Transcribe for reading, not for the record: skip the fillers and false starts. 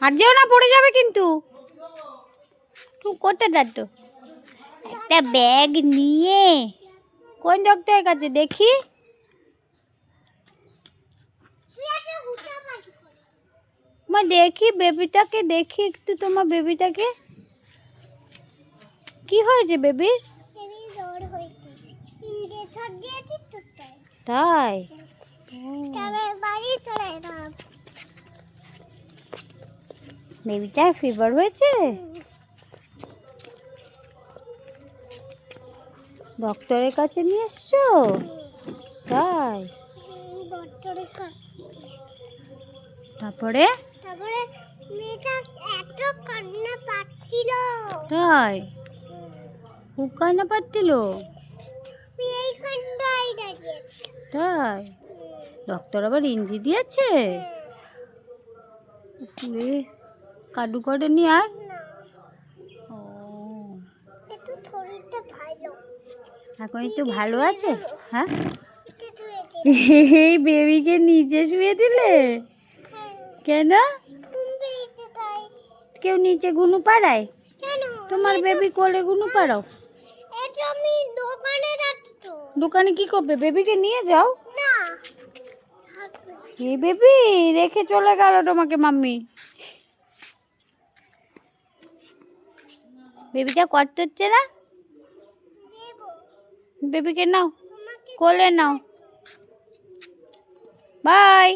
আর যেও না, পড়ে যাবে কিন্তু। তুই কোথায় যাচ্ছ? একটা ব্যাগ নিয়ে কোন ডক্টরের কাছে দেখি? মা দেখি বেবিটাকে, দেখি একটু তোমার বেবিটাকে। কি হয়েছে বেবির? তাই? বেবিটার ফিভার হয়েছে? ডক্টরের কাছে নিয়ে এসছো? তাই? তারপরে মেয়েটা এত কান্না পাচ্ছিল। তাই? খুব কান্না পাচ্ছিল? এই কান্নাই দাঁড়িয়েছে। তাই? ডক্টর আবার ইঞ্জি দিয়েছে? কাদু করেনি আর? ও, একটু শরীরটা ভালো। এখন একটু ভালো আছে? হ্যাঁ, এই বেবিকে নিচে শুয়ে দিলে কেন? কেউ নিচে গুনু পাড়ায়? তোমার বেবি কোলে গুনু পাড়াও? আমি দোকানে যাচ্ছি। দোকানে কি করবে? বেবিকে নিয়ে যাও। না, এই বেবি রেখে চলে গেল তোমাকে মাম্মি। বেবিটা কষ্ট হচ্ছে না? বেবিকে নাও, কোলে নাও। বাই।